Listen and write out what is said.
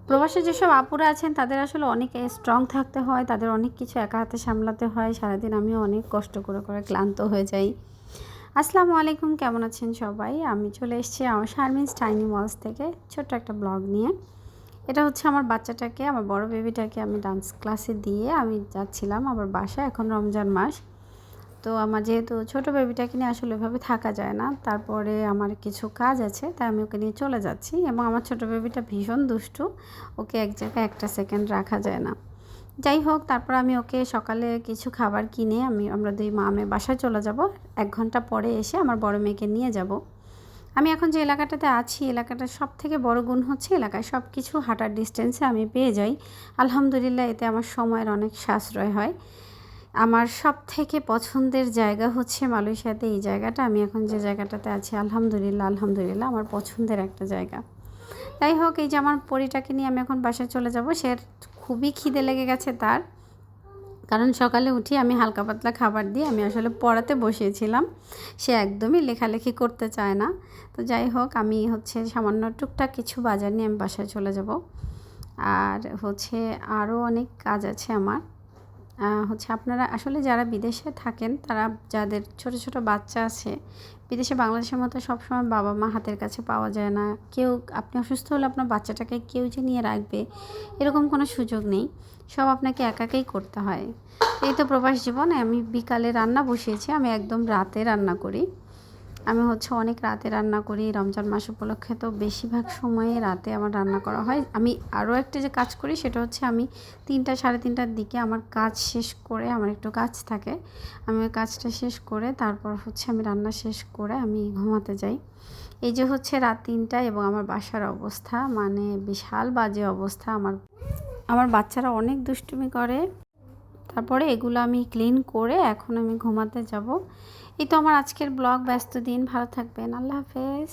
প্রবাসে যেসব আপুরা আছেন তাদের আসলে অনেক স্ট্রং থাকতে হয়, তাদের অনেক কিছু একা হাতে সামলাতে হয়। সারাদিন আমিও অনেক কষ্ট করে ক্লান্ত হয়ে যাই। আসসালামু আলাইকুম, কেমন আছেন সবাই? আমি চলে এসেছি আমার শারমিনস টাইনি ওয়ালস থেকে ছোট্ট একটা ব্লগ নিয়ে। এটা হচ্ছে আমার বাচ্চাটাকে, আমার বড় বেবিটাকে আমি ডান্স ক্লাসে দিয়ে আমি যাচ্ছিলাম আবার বাসায়। এখন রমজান মাস, তো আমার যেহেতু ছোটো বেবিটাকে নিয়ে আসলে এভাবে থাকা যায় না, তারপরে আমার কিছু কাজ আছে, তাই আমি ওকে নিয়ে চলে যাচ্ছি। এবং আমার ছোটো বেবিটা ভীষণ দুষ্টু, ওকে এক জায়গায় একটা সেকেন্ড রাখা যায় না। যাই হোক, তারপর আমি ওকে সকালে কিছু খাবার কিনে আমরা দুই মা মেয়ে বাসায় চলে যাব। 1 ঘন্টা পরে এসে আমার বড় মেয়েকে নিয়ে যাব। আমি এখন যে এলাকাটাতে আছি, এলাকাটার সবথেকে বড় গুণ হচ্ছে এলাকায় সব কিছু হাঁটার ডিস্টেন্সে আমি পেয়ে যাই। আলহামদুলিল্লাহ, এতে আমার সময়ের অনেক সাশ্রয় হয়। আমার সবথেকে পছন্দের জায়গা হচ্ছে মালয়েশিয়াতে এই জায়গাটা। আমি এখন যে জায়গাটাতে আছি, আলহামদুলিল্লাহ আমার পছন্দের একটা জায়গা। যাই হোক, এই যে আমার পরিটাকে নিয়ে আমি এখন বাসায় চলে যাব। সে খুবই খিদে লেগে গেছে তার, কারণ সকালে উঠি আমি হালকা পাতলা খাবার দিয়ে আমি আসলে পড়াতে বসিয়েছিলাম। সে একদমই লেখালেখি করতে চায় না। তো যাই হোক, আমি হচ্ছে সামান্য টুকটাক কিছু বাজার নিয়ে আমি বাসায় চলে যাব। আর হচ্ছে আরও অনেক কাজ আছে আমার। হচ্ছে আপনারা আসলে যারা বিদেশে থাকেন, তারা যাদের ছোট ছোট বাচ্চা আছে, বিদেশে বাংলাদেশের মতো সবসময় বাবা মা হাতের কাছে পাওয়া যায় না। কেউ, আপনি অসুস্থ হলে আপনার বাচ্চাটাকে কেউ যে নিয়ে রাখবে এরকম কোনো সুযোগ নেই, সব আপনাকে একাকেই করতে হয়। এই তো প্রবাস জীবনে। আমি বিকালে রান্না বসিয়েছি, আমি একদম রাতে রান্না করি। আমি হচ্ছে অনেক রাতে রান্না করি। রমজান মাস উপলক্ষে তো বেশিরভাগ সময়ে রাতে আমার রান্না করা হয়। আমি আরও একটা যে কাজ করি সেটা হচ্ছে আমি 3টা সাড়ে 3টার দিকে আমার কাজ শেষ করে, আমার একটু কাজ থাকে, আমি ওই কাজটা শেষ করে তারপর হচ্ছে আমি রান্না শেষ করে আমি ঘুমাতে যাই। এই যে হচ্ছে রাত 3টা এবং আমার বাসার অবস্থা মানে বিশাল বাজে অবস্থা। আমার বাচ্চারা অনেক দুষ্টুমি করে। তারপরে এগুলো আমি ক্লিন করে এখন আমি ঘুমাতে যাব। এই তো আমার আজকের ব্লগ। ব্যস্ত দিন, ভালো থাকবেন, আল্লাহ হাফেজ।